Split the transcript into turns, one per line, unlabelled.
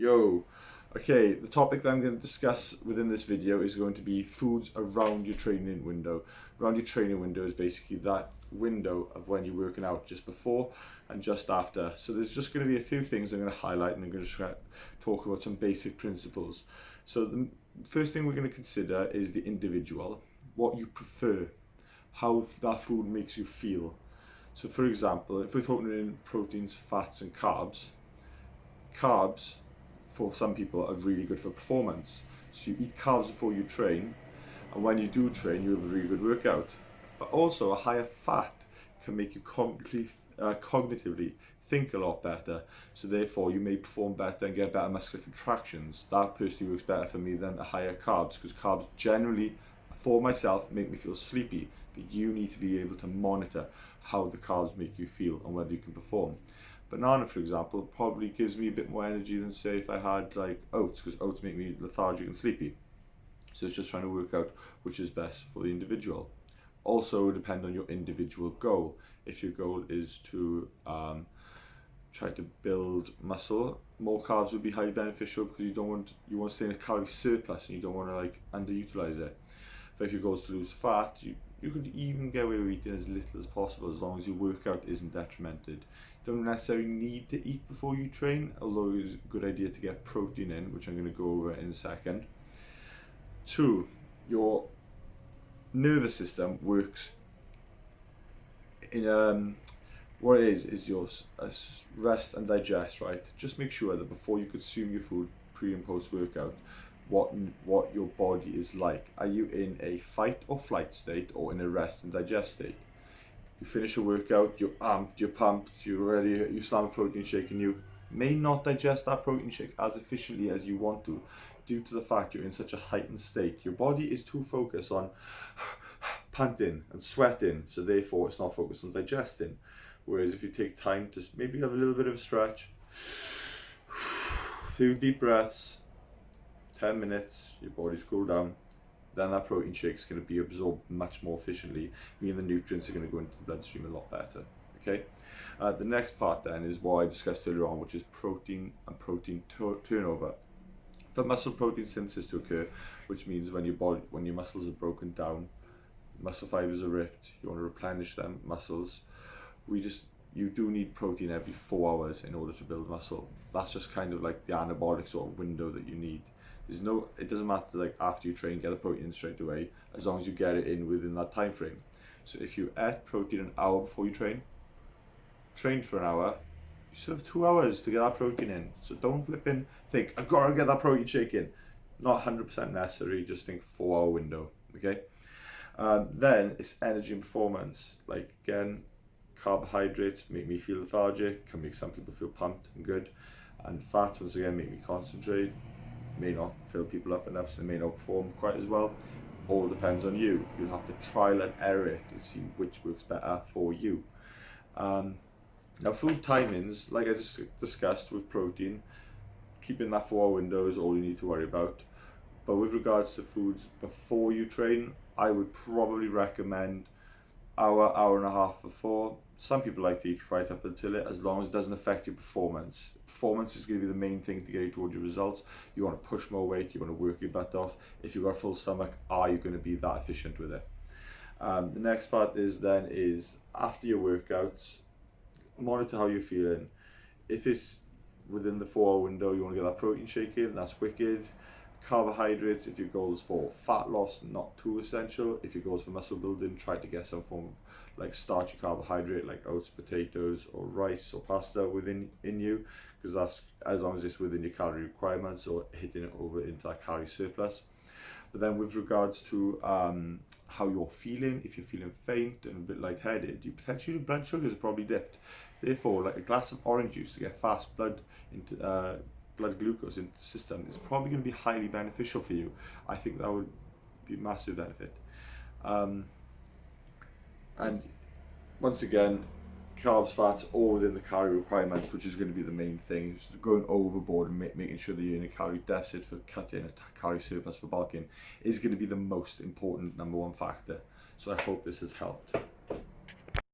Yo, okay, the topic that I'm going to discuss within this video is going to be foods around your training window. Around your training window is basically that window of when you're working out, just before and just after. So there's just going to be a few things I'm going to highlight, and I'm going to talk about some basic principles. So the first thing we're going to consider is the individual, what you prefer, how that food makes you feel. So for example, if we're talking in proteins, fats and carbs for some people are really good for performance. So you eat carbs before you train, and when you do train, you have a really good workout. But also a higher fat can make you cognitively think a lot better. So therefore you may perform better and get better muscular contractions. That personally works better for me than the higher carbs, because carbs generally, for myself, make me feel sleepy. But you need to be able to monitor how the carbs make you feel and whether you can perform. Banana, for example, probably gives me a bit more energy than, say, if I had like oats, because oats make me lethargic and sleepy. So it's just trying to work out which is best for the individual. Also, it will depend on your individual goal. If your goal is to try to build muscle, more carbs would be highly beneficial, because you want to stay in a calorie surplus and you don't want to like underutilize it. But if your goal is to lose fat, you could even get away with eating as little as possible, as long as your workout isn't detrimented. You don't necessarily need to eat before you train, although it's a good idea to get protein in, which I'm going to go over in a second. 2, your nervous system works in what it is your rest and digest, right? Just make sure that before you consume your food, pre and post workout, what your body is like. Are you in a fight or flight state, or in a rest and digest state? You finish a workout, you're amped, you're pumped, you're ready, you slam a protein shake, and you may not digest that protein shake as efficiently as you want to, due to the fact you're in such a heightened state. Your body is too focused on panting and sweating, so therefore it's not focused on digesting. Whereas if you take time to maybe have a little bit of a stretch, a few deep breaths, 10 minutes, your body's cooled down, then that protein shake is going to be absorbed much more efficiently, meaning the nutrients are going to go into the bloodstream a lot better. Okay. The next part then is what I discussed earlier on, which is protein and protein turnover. For muscle protein synthesis to occur, which means when your muscles are broken down, muscle fibers are ripped, you want to replenish them muscles. You do need protein every 4 hours in order to build muscle. That's just kind of like the anabolic sort of window that you need. It doesn't matter like after you train, get the protein in straight away, as long as you get it in within that time frame. So if you ate protein an hour before you trained for an hour, you still have 2 hours to get that protein in. So don't think, I've got to get that protein shake in. Not 100% necessary, just think 4-hour window, okay? Then it's energy and performance. Like again, carbohydrates make me feel lethargic, can make some people feel pumped and good. And fats, once again, make me concentrate, may not fill people up enough, so they may not perform quite as well. All depends on you. You'll have to trial and error it to see which works better for you. Now food timings, like I just discussed with protein, keeping that 4-hour window is all you need to worry about. But with regards to foods before you train, I would probably recommend hour and a half before. Some people like to eat right up until it, as long as it doesn't affect your performance. Performance is going to be the main thing to get you towards your results. You want to push more weight, you want to work your butt off. If you've got a full stomach, are you going to be that efficient with it? The next part is after your workouts, monitor how you're feeling. If it's within the 4-hour window, you want to get that protein shake in, that's wicked. Carbohydrates, if your goal is for fat loss, not too essential. If your goal is for muscle building, try to get some form of like starchy carbohydrate like oats, potatoes or rice or pasta in you, because that's, as long as it's within your calorie requirements or hitting it over into that calorie surplus. But then with regards to how you're feeling, if you're feeling faint and a bit lightheaded, your blood sugars are probably dipped. Therefore, like a glass of orange juice to get fast blood glucose into the system is probably going to be highly beneficial for you. I think that would be a massive benefit. And once again, carbs, fats, all within the calorie requirements, which is going to be the main thing. Just going overboard and making sure that you're in a calorie deficit for cutting, a calorie surplus for bulking, is going to be the most important #1 factor. So I hope this has helped.